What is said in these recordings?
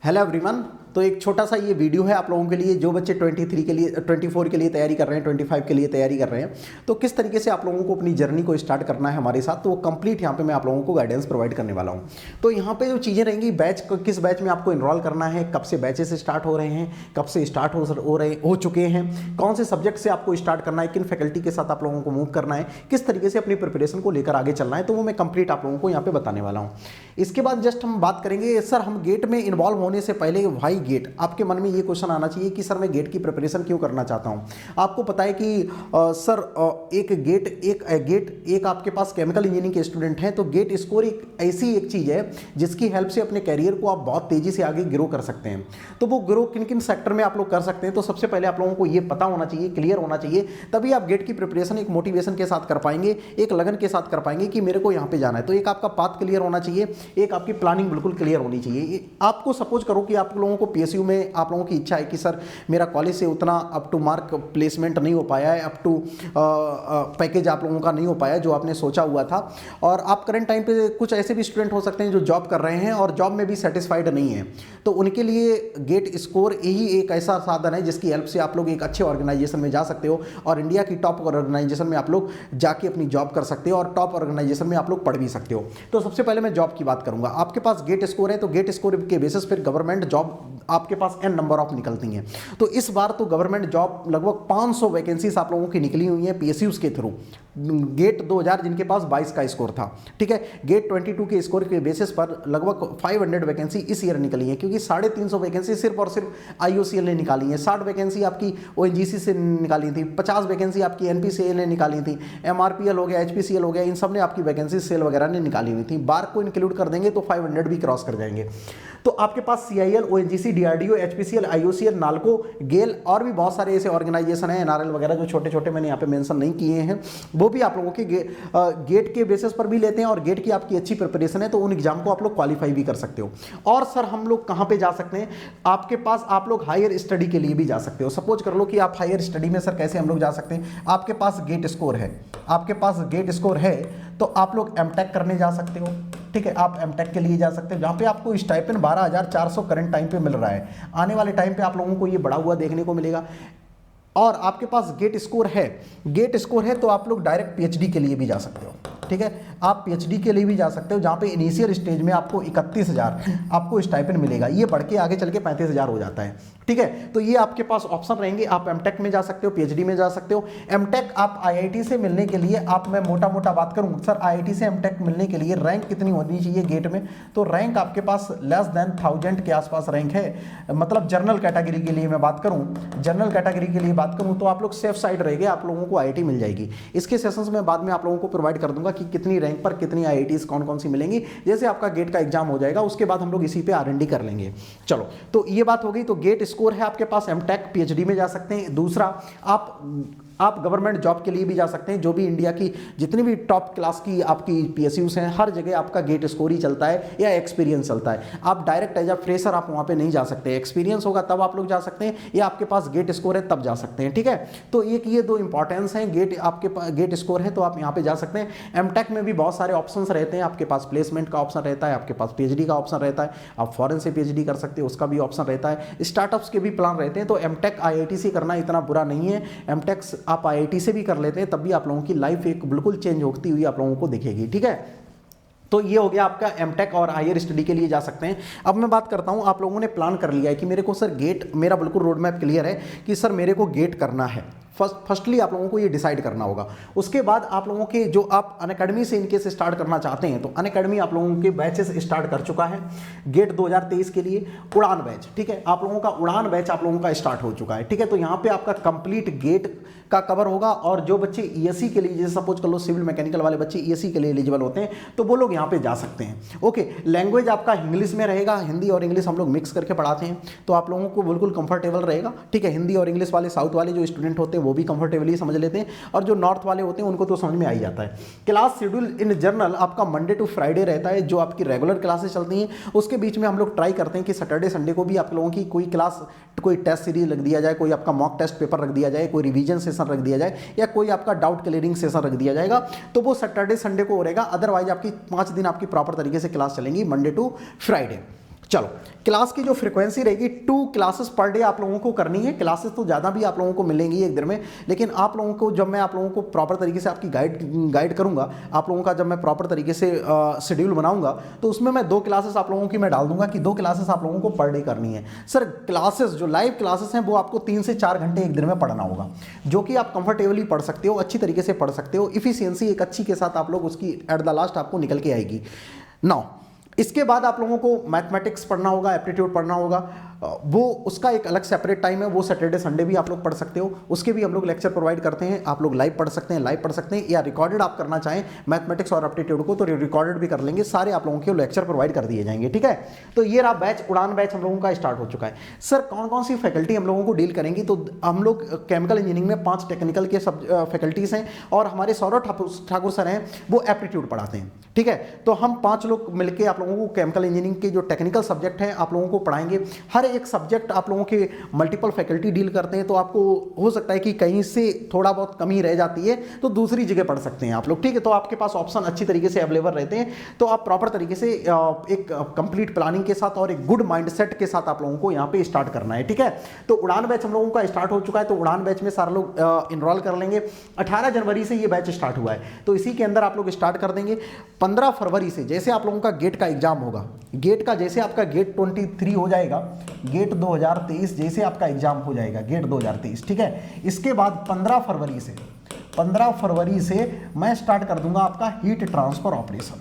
Hello everyone. तो एक छोटा सा ये वीडियो है आप लोगों के लिए जो बच्चे 23 के लिए 24 के लिए तैयारी कर रहे हैं, 25 के लिए तैयारी कर रहे हैं, तो किस तरीके से आप लोगों को अपनी जर्नी को स्टार्ट करना है हमारे साथ, तो वो कंप्लीट यहाँ पे मैं आप लोगों को गाइडेंस प्रोवाइड करने वाला हूँ। तो यहाँ पे जो चीज़ें रहेंगी, बैच किस बैच में आपको इनरोल करना है, कब से बैचेस स्टार्ट हो रहे हैं, कब से स्टार्ट हो चुके हैं, कौन से सब्जेक्ट से आपको स्टार्ट करना है, किन फैकल्टी के साथ आप लोगों को मूव करना है, किस तरीके से अपनी प्रिपरेशन को लेकर आगे चलना है, तो वो मैं कंप्लीट आप लोगों को यहाँ पे बताने वाला हूँ। इसके बाद जस्ट हम बात करेंगे, सर हम गेट में इन्वॉल्व होने से पहले वाई गेट, आपके मन में ये क्वेश्चन आना चाहिए कि सर मैं गेट की प्रिपरेशन क्यों करना चाहता हूं। आपको पता है कि सर एक आपके पास केमिकल इंजीनियरिंग के स्टूडेंट हैं, तो गेट स्कोर एक चीज है जिसकी हेल्प से अपने कैरियर को आप बहुत तेजी से आगे ग्रो कर सकते हैं। तो वो ग्रो किन किन सेक्टर में आप लोग कर सकते हैं, तो सबसे पहले आप लोगों को ये पता होना चाहिए, क्लियर होना चाहिए, तभी आप गेट की प्रिपरेशन एक मोटिवेशन के साथ कर पाएंगे, एक लगन के साथ कर पाएंगे कि मेरे को यहां पे जाना है। तो एक आपका पाथ क्लियर होना चाहिए, एक आपकी प्लानिंग बिल्कुल क्लियर होनी चाहिए। आपको सपोज करो कि आप लोगों को पीएसयू में आप लोगों की इच्छा है कि सर मेरा कॉलेज से उतना अप टू मार्क प्लेसमेंट नहीं हो पाया है, अप टू पैकेज आप लोगों का नहीं हो पाया जो आपने सोचा हुआ था, और आप करंट टाइम पे कुछ ऐसे भी स्टूडेंट हो सकते हैं जो जॉब कर रहे हैं और जॉब में भी सेटिस्फाइड नहीं है, तो उनके लिए गेट स्कोर यही एक ऐसा साधन है जिसकी हेल्प से आप लोग एक अच्छे ऑर्गेनाइजेशन में जा सकते हो और इंडिया की टॉप ऑर्गेनाइजेशन में आप लोग जाके अपनी जॉब कर सकते हो और टॉप ऑर्गेनाइजेशन में आप लोग पढ़ भी सकते हो। तो सबसे पहले मैं जॉब की बात करूंगा। आपके पास गेट स्कोर है, तो गेट स्कोर के बेसिस पर गवर्नमेंट जॉब आपके पास n नंबर ऑफ निकलती हैं। तो इस बार तो गवर्नमेंट जॉब लगभग 500 वैकेंसीज आप लोगों की निकली हुई हैं पीएसयूज के थ्रू। गेट 2000 जिनके पास 22 का स्कोर था, ठीक है, गेट 22 के स्कोर के बेसिस पर लगभग 500 वैकेंसी इस ईयर निकली है, क्योंकि 350 वैकेंसी सिर्फ और सिर्फ आईओसीएल ने निकाली है, 60 वैकेंसी आपकी ओएनजीसी से निकाली थी, 50 वैकेंसी आपकी एनपीसीएल ने निकाली थी, एमआरपीएल हो गया, एचपीसीएल हो गया, इन सब ने आपकी वैकेंसी सेल वगैरह ने निकाली हुई थी। बार को इंक्लूड कर देंगे तो 500 भी क्रॉस कर जाएंगे। तो आपके पास CIL, ONGC, DRDO, HPCL, IOCL, NALCO, GAIL और भी बहुत सारे ऐसे ऑर्गेनाइजेशन हैं, एनआरएल वगैरह, जो छोटे छोटे मैंने यहाँ पे मेंशन नहीं किए हैं, वो भी आप लोगों के गेट के बेसिस पर भी लेते हैं, और गेट की आपकी अच्छी प्रिपरेशन है तो उन एग्जाम को आप लोग क्वालिफाई भी कर सकते हो। और सर हम लोग कहाँ पे जा सकते हैं, आपके पास आप लोग हायर स्टडी के लिए भी जा सकते हो। सपोज कर लो कि आप हायर स्टडी में, सर कैसे हम लोग जा सकते हैं, आपके पास गेट स्कोर है, आपके पास गेट स्कोर है तो आप लोग एमटेक करने जा सकते हो, ठीक है, आप एमटेक के लिए जा सकते हो, जहाँ पे आपको स्टाइपेंड 12,400 करंट टाइम पे मिल रहा है। आने वाले टाइम पे आप लोगों को ये बढ़ा हुआ देखने को मिलेगा। और आपके पास गेट स्कोर है तो आप लोग डायरेक्ट पीएचडी के लिए भी जा सकते हो, ठीक है, आप पीएचडी के लिए भी जा सकते हो, जहाँ पे इनिशियल स्टेज में आपको 31,000 आपको स्टाइपेंड मिलेगा, ये बढ़ के आगे चल के 35,000 हो जाता है, ठीक है। तो ये आपके पास ऑप्शन रहेंगे, आप एमटेक में जा सकते हो, पीएचडी में जा सकते हो। एमटेक आप आईआईटी से मिलने के लिए, आप मैं मोटा मोटा बात करूँ सर, आईआईटी से एमटेक मिलने के लिए रैंक कितनी होनी चाहिए गेट में, तो रैंक आपके पास लेस देन 1000 के आसपास रैंक है। मतलब जनरल कैटेगरी के लिए मैं बात करूँ, जनरल कैटेगरी के लिए बात करूँ तो आप लोग सेफ साइड रहेंगे, आप लोगों को आईआईटी मिल जाएगी। इसके सेशंस में बाद में आप लोगों को प्रोवाइड कर दूंगा कि कितनी रैंक पर कितनी आईआईटीज कौन कौन सी मिलेंगी। जैसे आपका गेट का एग्जाम हो जाएगा उसके बाद हम लोग इसी पे आरएनडी कर लेंगे। चलो, तो ये बात हो गई। तो गेट स्कोर है आपके पास, एमटेक पीएचडी में जा सकते हैं। दूसरा, आप गवर्नमेंट जॉब के लिए भी जा सकते हैं, जो भी इंडिया की जितनी भी टॉप क्लास की आपकी पीएसयूज हैं, हर जगह आपका गेट स्कोर ही चलता है या एक्सपीरियंस चलता है। आप डायरेक्ट एज अ फ्रेशर आप वहाँ पे नहीं जा सकते, एक्सपीरियंस होगा तब आप लोग जा सकते हैं, या आपके पास गेट स्कोर है तब जा सकते हैं, ठीक है। तो एक ये दो इंपॉर्टेंस हैं, गेट आपके पास गेट स्कोर है तो आप यहाँ पे जा सकते हैं। एमटेक में भी बहुत सारे ऑप्शंस रहते हैं, आपके पास प्लेसमेंट का ऑप्शन रहता है, आपके पास पीएचडी का ऑप्शन रहता है, आप फॉरेन से पीएचडी कर सकते हो, उसका भी ऑप्शन रहता है, स्टार्टअप्स के भी प्लान रहते हैं। तो एमटेक आईआईटी से करना इतना बुरा नहीं है, एमटेक आप आईआईटी से भी कर लेते हैं, तब भी आप लोगों की लाइफ एक बिल्कुल चेंज होती हुई आप लोगों को दिखेगी, ठीक है। तो ये हो गया आपका एमटेक और हायर स्टडी के लिए जा सकते हैं। अब मैं बात करता हूं, आप लोगों ने प्लान कर लिया है कि मेरे को सर गेट, मेरा बिल्कुल रोड मैप क्लियर है कि सर मेरे को गेट करना है। फर्स्टली आप लोगों को ये डिसाइड करना होगा। उसके बाद आप लोगों के जो आप अनअकैडमी से इनके से स्टार्ट करना चाहते हैं, तो अनअकैडमी आप लोगों के बैचेस स्टार्ट कर चुका है गेट 2023 के लिए, उड़ान बैच, ठीक है, आप लोगों का उड़ान बैच आप लोगों का स्टार्ट हो चुका है, ठीक है। तो यहाँ पे आपका कंप्लीट गेट का कवर होगा, और जो बच्चे ईएससी के लिए, जैसे सपोज कर लो सिविल मैकेनिकल वाले बच्चे ईएससी के लिए एलिजिबल होते हैं, तो वो लोग यहाँ पे जा सकते हैं। ओके, लैंग्वेज आपका इंग्लिश में रहेगा, हिंदी और इंग्लिश हम लोग मिक्स करके पढ़ाते हैं, तो आप लोगों को बिल्कुल कंफर्टेबल रहेगा, ठीक है। हिंदी और इंग्लिश वाले साउथ वाले जो स्टूडेंट होते हैं वो भी कंफर्टेबली समझ लेते हैं, और जो नॉर्थ वाले होते हैं उनको तो समझ में आ ही जाता है। क्लास शेड्यूल इन जनरल आपका मंडे टू फ्राइडे रहता है, जो आपकी रेगुलर क्लासेस चलती हैं, उसके बीच में हम लोग ट्राई करते हैं कि सैटरडे संडे को भी आप लोगों की कोई क्लास, कोई टेस्ट सीरीज रख दिया जाए, कोई आपका मॉक टेस्ट पेपर रख दिया जाए, कोई रिवीजन सेशन रख दिया जाए, या कोई आपका डाउट क्लियरिंग सेशन रख दिया जाएगा, तो वो सैटरडे संडे को रहेगा। अदरवाइज आपकी 5 दिन आपकी प्रॉपर तरीके से क्लास चलेंगी मंडे टू फ्राइडे। चलो, क्लास की जो फ्रीक्वेंसी रहेगी 2 क्लासेस पर डे आप लोगों को करनी है। क्लासेस तो ज़्यादा भी आप लोगों को मिलेंगी एक दिन में, लेकिन आप लोगों को जब मैं आप लोगों को प्रॉपर तरीके से आपकी गाइड करूंगा, आप लोगों का जब मैं प्रॉपर तरीके से शेड्यूल बनाऊंगा, तो उसमें मैं 2 क्लासेस आप लोगों की मैं डाल दूंगा कि 2 क्लासेस आप लोगों को पर डे करनी है। सर क्लासेस जो लाइव क्लासेस हैं वो आपको 3 से 4 घंटे एक दिन में पढ़ना होगा, जो कि आप कंफर्टेबली पढ़ सकते हो, अच्छी तरीके से पढ़ सकते हो, इफिशियंसी एक अच्छी के साथ आप लोग उसकी एट द लास्ट आपको निकल के आएगी। नाउ इसके बाद आप लोगों को मैथमेटिक्स पढ़ना होगा, एप्टीट्यूड पढ़ना होगा, वो उसका एक अलग सेपरेट टाइम है, वो सैटरडे संडे भी आप लोग पढ़ सकते हो, उसके भी हम लोग लेक्चर प्रोवाइड करते हैं। आप लोग लाइव पढ़ सकते हैं, या रिकॉर्डेड आप करना चाहें मैथमेटिक्स और एप्टीट्यूड को तो रिकॉर्डेड भी कर लेंगे, सारे आप लोगों के लेक्चर प्रोवाइड कर दिए जाएंगे। ठीक है, तो ये रहा बैच, उड़ान बैच हम लोगों का स्टार्ट हो चुका है। सर कौन कौन सी फैकल्टी हम लोगों को डील करेंगी, तो हम लोग केमिकल इंजीनियरिंग में 5 टेक्निकल के सब फैकल्टीज हैं, और हमारे सौरभ ठाकुर सर हैं वो एप्टीट्यूड पढ़ाते हैं। ठीक है, तो हम 5 लोग मिलकर आप लोगों को केमिकल इंजीनियरिंग के जो टेक्निकल सब्जेक्ट हैं आप लोगों को पढ़ाएंगे। हर एक सब्जेक्ट आप लोगों के मल्टीपल फैकल्टी डील करते हैं, तो आपको हो सकता है कि कहीं से थोड़ा बहुत कमी रह जाती है तो दूसरी जगह पढ़ सकते हैं आप लोग। ठीक है, तो आपके पास ऑप्शन अच्छी तरीके से अवेलेबल रहते हैं, तो आप प्रॉपर तरीके से एक कंप्लीट प्लानिंग के साथ और एक गुड माइंडसेट के साथ आप लोगों को यहाँ पे स्टार्ट करना है। ठीक है, तो उड़ान बैच हम लोगों का स्टार्ट हो चुका है, तो उड़ान बैच में सारे लोग इनरोल कर लेंगे। 18 जनवरी से ये बैच स्टार्ट हुआ है, तो इसी के अंदर आप लोग स्टार्ट कर देंगे। 15 फरवरी से जैसे आप लोगों का गेट का एग्जाम होगा, गेट का जैसे आपका गेट 23 हो जाएगा, गेट 2023 जैसे आपका एग्जाम हो जाएगा, गेट 2023। ठीक है, इसके बाद 15 फरवरी से मैं स्टार्ट कर दूंगा आपका हीट ट्रांसफर ऑपरेशन।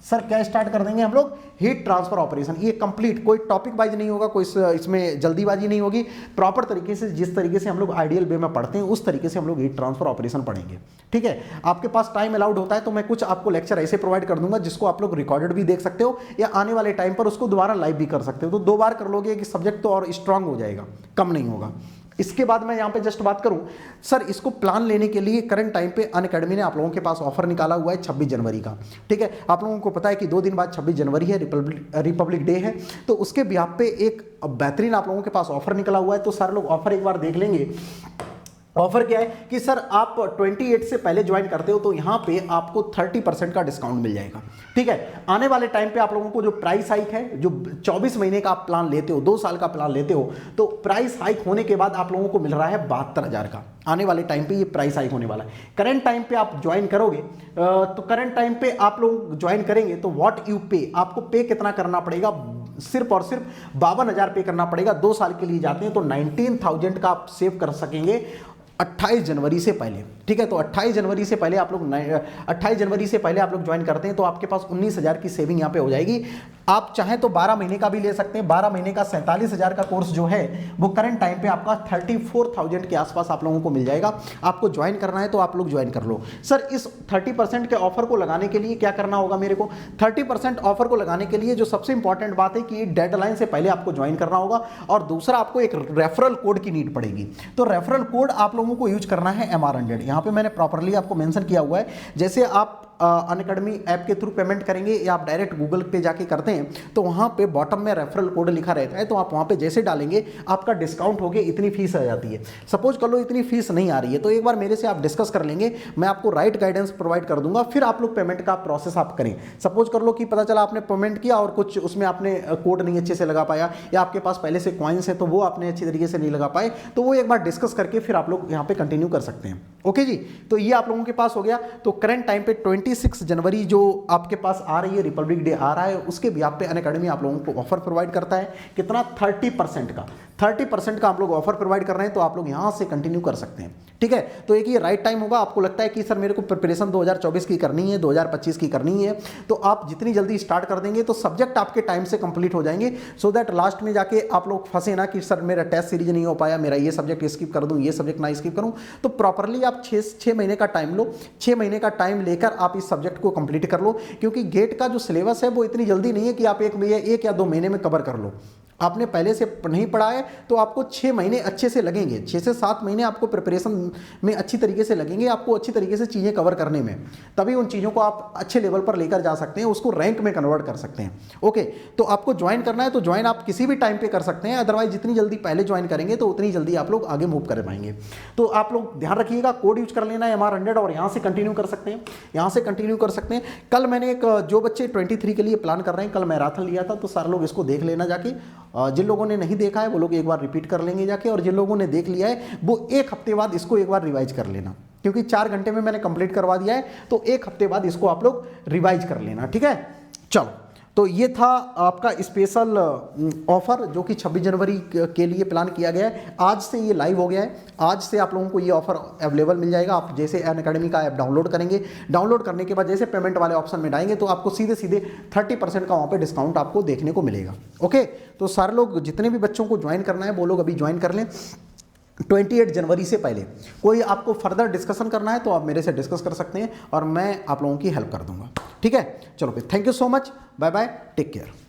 सर क्या स्टार्ट कर देंगे हम लोग, हीट ट्रांसफर ऑपरेशन। ये कंप्लीट कोई टॉपिक वाइज नहीं होगा, कोई इसमें जल्दीबाजी नहीं होगी, प्रॉपर तरीके से जिस तरीके से हम लोग आइडियल वे में पढ़ते हैं उस तरीके से हम लोग हीट ट्रांसफर ऑपरेशन पढ़ेंगे। ठीक है, आपके पास टाइम अलाउड होता है तो मैं कुछ आपको लेक्चर ऐसे प्रोवाइड कर दूंगा जिसको आप लोग रिकॉर्डेड भी देख सकते हो, या आने वाले टाइम पर उसको दोबारा लाइव भी कर सकते हो, तो 2 बार कर लोगे कि सब्जेक्ट तो और स्ट्रांग हो जाएगा, कम नहीं होगा। इसके बाद मैं यहाँ पे जस्ट बात करूँ, सर इसको प्लान लेने के लिए करंट टाइम पे अनअकैडमी ने आप लोगों के पास ऑफर निकाला हुआ है 26 जनवरी का। ठीक है, आप लोगों को पता है कि 2 दिन बाद 26 जनवरी है, रिपब्लिक डे है, तो उसके बिहाफ पे एक बेहतरीन आप लोगों के पास ऑफर निकला हुआ है। तो सारे लोग ऑफर एक बार देख लेंगे। ऑफर क्या है कि सर आप 28 से पहले ज्वाइन करते हो तो यहाँ पे आपको 30% का डिस्काउंट मिल जाएगा। ठीक है, आने वाले टाइम पे आप लोगों को जो प्राइस हाइक है, जो 24 महीने का आप प्लान लेते हो, 2 साल का प्लान लेते हो, तो प्राइस हाइक होने के बाद आप लोगों को मिल रहा है 72,000 का। आने वाले टाइम पे ये प्राइस हाइक होने वाला है। करंट टाइम पे आप ज्वाइन करोगे तो करंट टाइम पे आप लोग ज्वाइन करेंगे तो व्हाट यू पे, आपको पे कितना करना पड़ेगा, सिर्फ और सिर्फ 52,000 पे करना पड़ेगा। 2 साल के लिए जाते हैं तो 19,000 का आप सेव कर सकेंगे 28 जनवरी से पहले। ठीक है, तो 28 जनवरी से पहले आप लोग ज्वाइन करते हैं तो आपके पास 19,000 की सेविंग यहाँ पे हो जाएगी। आप चाहें तो 12 महीने का भी ले सकते हैं। 12 महीने का 47,000 का कोर्स जो है वो करंट टाइम पे आपका 34,000 के आसपास आप लोगों को मिल जाएगा। आपको ज्वाइन करना है तो आप लोग ज्वाइन कर लो। सर इस 30% के ऑफर को लगाने के लिए क्या करना होगा मेरे को, 30% ऑफर को लगाने के लिए जो सबसे इंपॉर्टेंट बात है कि डेडलाइन से पहले आपको ज्वाइन करना होगा, और दूसरा आपको एक रेफरल कोड की नीड पड़ेगी। तो रेफरल कोड आप लोगों को यूज करना है MR100। यहाँ पे मैंने प्रॉपरली आपको मेंशन किया हुआ है। जैसे आप अनअकैडमी ऐप के थ्रू पेमेंट करेंगे या आप डायरेक्ट गूगल पे जाके करते हैं तो वहाँ पे बॉटम में रेफरल कोड लिखा रहता है, तो आप वहाँ पे जैसे डालेंगे आपका डिस्काउंट हो गया, इतनी फीस आ जाती है। सपोज कर लो इतनी फीस नहीं आ रही है तो एक बार मेरे से आप डिस्कस कर लेंगे, मैं आपको राइट गाइडेंस प्रोवाइड कर दूंगा, फिर आप लोग पेमेंट का प्रोसेस आप करें। सपोज कर लो कि पता चला आपने पेमेंट किया और कुछ उसमें आपने कोड नहीं अच्छे से लगा पाया, या आपके पास पहले से कॉइन्स है तो वो आपने अच्छी तरीके से नहीं लगा पाए, तो वो एक बार डिस्कस करके फिर आप लोग यहाँ पे कंटिन्यू कर सकते हैं। ओके जी, तो ये आप लोगों के पास हो गया। तो करंट टाइम पे 26 जनवरी जो आपके पास आ रही है, रिपब्लिक डे आ रहा है, उसके भी आप पे अनअकैडमी आप लोगों को ऑफर प्रोवाइड करता है। कितना, 30% का आप लोग ऑफर प्रोवाइड कर रहे हैं, तो आप लोग यहां से कंटिन्यू कर सकते हैं। ठीक है, तो एक ये राइट टाइम होगा। आपको लगता है कि सर मेरे को प्रिपरेशन 2024 की करनी है, 2025 की करनी है, तो आप जितनी जल्दी स्टार्ट कर देंगे तो सब्जेक्ट आपके टाइम से कंप्लीट हो जाएंगे, सो दैट लास्ट में जाके आप लोग फंसे ना कि सर मेरा टेस्ट सीरीज नहीं हो पाया, मेरा ये सब्जेक्ट स्किप कर दूं, ये सब्जेक्ट ना स्किप करूं। तो प्रॉपरली आप 6 महीने का टाइम लो, 6 महीने का टाइम लेकर आप इस सब्जेक्ट को कंप्लीट कर लो, क्योंकि गेट का जो सिलेबस है वो इतनी जल्दी नहीं है कि आप एक या 2 महीने में कवर कर लो। आपने पहले से नहीं पढ़ा है तो आपको 6 महीने अच्छे से लगेंगे, 6 से 7 महीने आपको प्रिपरेशन में अच्छी तरीके से लगेंगे, आपको अच्छी तरीके से चीज़ें कवर करने में, तभी उन चीज़ों को आप अच्छे लेवल पर लेकर जा सकते हैं, उसको रैंक में कन्वर्ट कर सकते हैं। ओके, तो आपको ज्वाइन करना है तो ज्वाइन आप किसी भी टाइम पे कर सकते हैं, अदरवाइज जितनी जल्दी पहले ज्वाइन करेंगे तो उतनी जल्दी आप लोग आगे मूव कर पाएंगे। तो आप लोग ध्यान रखिएगा, कोड यूज कर लेना है MR100 और यहाँ से कंटिन्यू कर सकते हैं, यहाँ से कंटिन्यू कर सकते हैं। कल मैंने एक जो बच्चे 23 के लिए प्लान कर रहे हैं, कल मैराथन लिया था, तो सारे लोग इसको देख लेना जाके, जिन लोगों ने नहीं देखा है वो लोग एक बार रिपीट कर लेंगे जाके, और जिन लोगों ने देख लिया है वो एक हफ्ते बाद इसको एक बार रिवाइज कर लेना, क्योंकि 4 घंटे में मैंने कंप्लीट करवा दिया है, तो एक हफ्ते बाद इसको आप लोग रिवाइज कर लेना, ठीक है। चलो, तो ये था आपका स्पेशल ऑफर जो कि 26 जनवरी के लिए प्लान किया गया है। आज से ये लाइव हो गया है, आज से आप लोगों को ये ऑफर अवेलेबल मिल जाएगा। आप जैसे अनअकैडमी का ऐप डाउनलोड करेंगे, डाउनलोड करने के बाद जैसे पेमेंट वाले ऑप्शन में जाएंगे तो आपको सीधे सीधे 30% का वहाँ पे डिस्काउंट आपको देखने को मिलेगा। ओके, तो सारे लोग जितने भी बच्चों को ज्वाइन करना है वो लोग अभी ज्वाइन कर लें 28 जनवरी से पहले। कोई आपको फर्दर डिस्कशन करना है तो आप मेरे से डिस्कस कर सकते हैं और मैं आप लोगों की हेल्प कर दूंगा, ठीक है। चलो फिर, thank you so much, bye bye, take care.